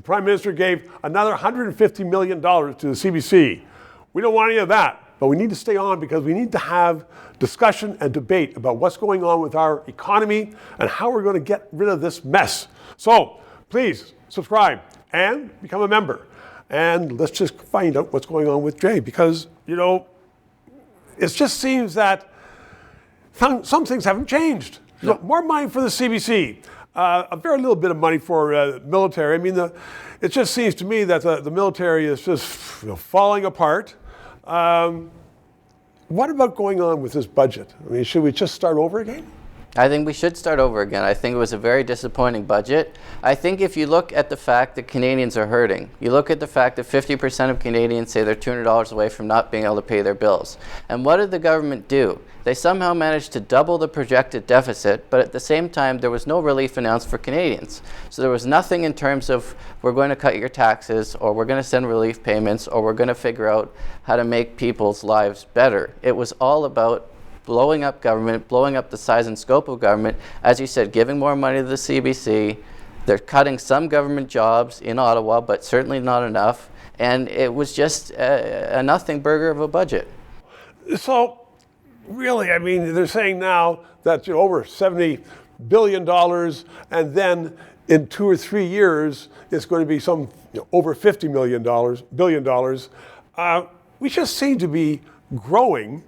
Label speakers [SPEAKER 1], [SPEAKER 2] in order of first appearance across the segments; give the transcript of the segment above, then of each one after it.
[SPEAKER 1] the Prime Minister gave another $150 million to the CBC. We don't want any of that, but we need to stay on because we need to have discussion and debate about what's going on with our economy and how we're going to get rid of this mess. So please subscribe and become a member. And let's just find out what's going on with Jay because, it just seems that some things haven't changed.
[SPEAKER 2] No.
[SPEAKER 1] More money for the CBC, a very little bit of money for military. I mean, it just seems to me that the military is just falling apart. What about going on with this budget? I mean, should we just start over again?
[SPEAKER 2] I think we should start over again. I think it was a very disappointing budget. I think if you look at the fact that Canadians are hurting, you look at the fact that 50% of Canadians say they're $200 away from not being able to pay their bills. And what did the government do? They somehow managed to double the projected deficit, but at the same time, there was no relief announced for Canadians. So there was nothing in terms of we're going to cut your taxes, or we're going to send relief payments, or we're going to figure out how to make people's lives better. It was all about blowing up government, blowing up the size and scope of government. As you said, giving more money to the CBC. They're cutting some government jobs in Ottawa, but certainly not enough. And it was just a nothing burger of a budget.
[SPEAKER 1] So, really, I mean, they're saying now that over $70 billion, and then in 2 or 3 years, it's going to be some over $50 billion. We just seem to be growing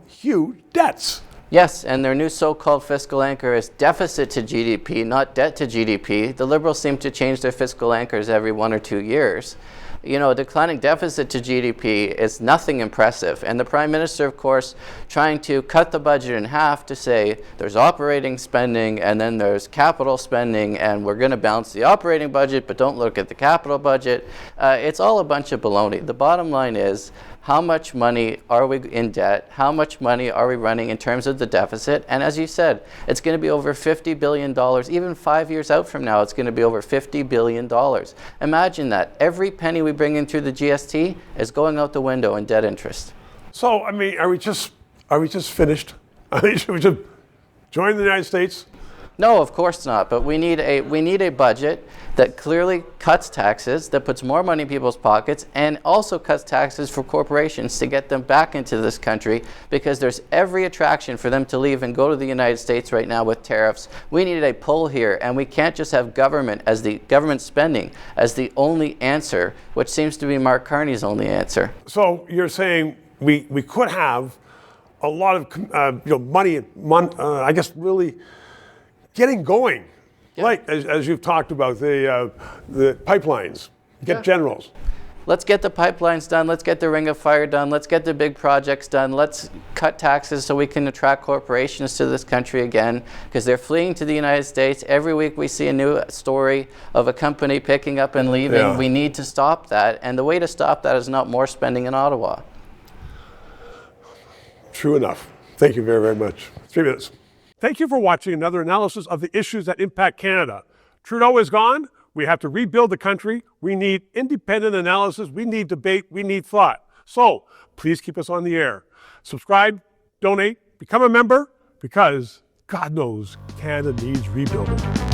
[SPEAKER 1] huge debts.
[SPEAKER 2] Yes, and their new so-called fiscal anchor is deficit to GDP, not debt to GDP. The Liberals seem to change their fiscal anchors every 1 or 2 years. A declining deficit to GDP is nothing impressive. And the Prime Minister, of course, trying to cut the budget in half to say there's operating spending and then there's capital spending and we're going to balance the operating budget, but don't look at the capital budget. It's all a bunch of baloney. The bottom line is, how much money are we in debt? How much money are we running in terms of the deficit? And as you said, it's going to be over $50 billion. Even 5 years out from now, it's going to be over $50 billion. Imagine that. Every penny we bring in through the GST is going out the window in debt interest.
[SPEAKER 1] So, I mean, are we just finished? Should we just join the United States?
[SPEAKER 2] No, of course not. But we need a budget that clearly cuts taxes, that puts more money in people's pockets, and also cuts taxes for corporations to get them back into this country, because there's every attraction for them to leave and go to the United States right now with tariffs. We need a pull here, and we can't just have government spending as the only answer, which seems to be Mark Carney's only answer.
[SPEAKER 1] So you're saying we could have a lot of money, I guess, really getting going. Yeah. Like, as you've talked about, the pipelines, get generals.
[SPEAKER 2] Let's get the pipelines done. Let's get the Ring of Fire done. Let's get the big projects done. Let's cut taxes so we can attract corporations to this country again, because they're fleeing to the United States. Every week we see a new story of a company picking up and leaving. Yeah. We need to stop that. And the way to stop that is not more spending in Ottawa.
[SPEAKER 1] True enough. Thank you very, very much. 3 minutes. Thank you for watching another analysis of the issues that impact Canada. Trudeau is gone. We have to rebuild the country. We need independent analysis. We need debate. We need thought. So please keep us on the air. Subscribe, donate, become a member, because God knows Canada needs rebuilding.